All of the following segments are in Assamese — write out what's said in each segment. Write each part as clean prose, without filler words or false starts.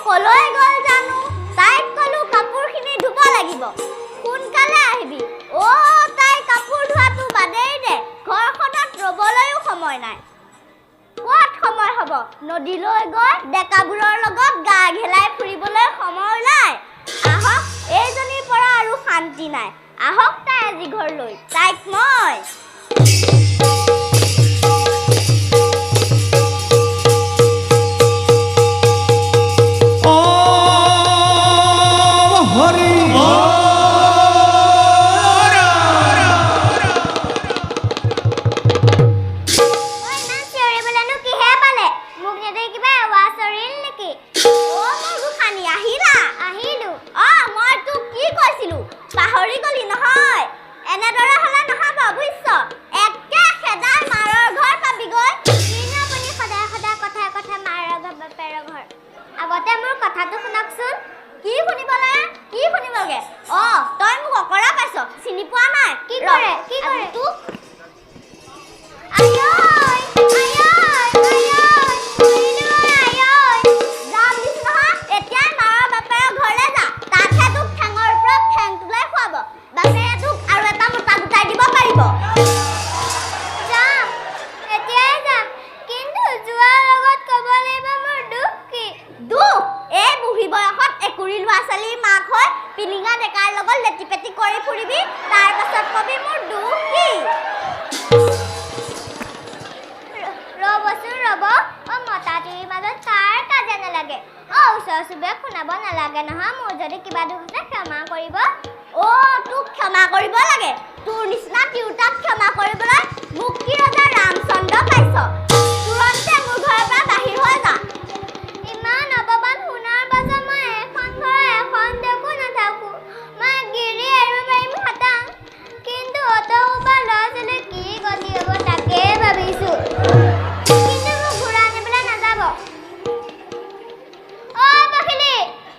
কলৈ গ'ল জানো তাইক কলো কাপোৰখিনি ধুব লাগিব সোনকালে আহিবি তাই কাপোৰ ধোৱাটো বাদেই দে ঘৰখনত ৰ'বলৈও সময় নাই ক'ত সময় হ'ব নদীলৈ গৈ ডেকাবোৰৰ লগত গা ঘেলাই ফুৰিবলৈ সময় ওলাই আহক এইজনীৰ পৰা আৰু শান্তি নাই আহক তাই আজি ঘৰলৈ তাইক মই পাহৰি গলি নহয় এনেদৰে হলে নহব বুজিছ একে খেদাই মাৰৰ ঘৰ পাবিগৈ কিনো আপুনি সদায় সদায় কথা কথা মাৰৰ ঘৰ বাপেৰৰ ঘৰ আগতে মোৰ কথাটো শুনকচোন কি শুনিব লাগে কি শুনিব লাগে তই মোক অকৰা পাইছ চিনি পোৱা নাই কি কৰে তোক পিলিঙা ডেকাৰ লগত লেটি পেটি কৰি ফুৰিবি তাৰ পাছত কবি মোৰ দুখ কি ৰ'ব মতাটিৰ মাজত কাৰ কাজে নালাগে ওচৰ চুবুৰীয়াক শুনাব নালাগে নহয় মোৰ যদি কিবা দুখ আছে ক্ষমা কৰিব তোক ক্ষমা কৰিব লাগে তোৰ নিচিনা তিৰোতাক ক্ষমা কৰিবলৈ মুক্তি ৰজা ৰামচন্দ্ৰ পাইছ তুৰন্তে মোৰ ঘৰৰ পৰা বাহিৰ হৈ যা ইমান অপমান শুনাৰ পাছত মই এখন ঘৰ এখন দেখো নাথাকো মই গিৰি এৰিব পাৰিম হতাং কিন্তু অতসোপা ল'ৰা ছোৱালী কি গতি হ'ব তাকে ভাবিছো কিন্তু মোক ঘূৰাই আনিবলৈ নাযাব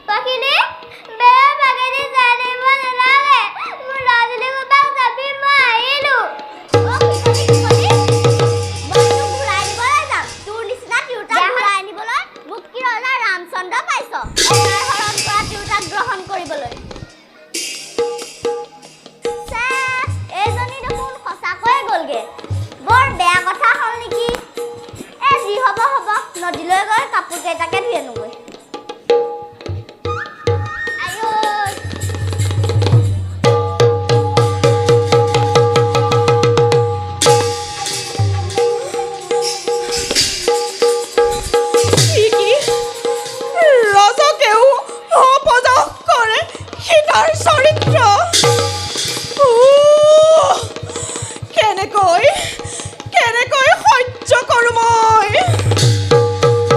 পাখিলি বেয়া বাগেদি যাই দিব নালাগে মোৰ ল'ৰা ছোৱালীসোপাক যাবি মই আহিলো ৰামচন্দ্ৰ পাইছ হৰণ কৰা তিৰোতাক গ্ৰহণ কৰিবলৈ এইজনী দেখোন সঁচাকৈয়ে গ'লগে বৰ বেয়া কথা হ'ল নেকি যি হ'ব নদীলৈ গৈ কাপোৰ কেইটাকে ধুই আনো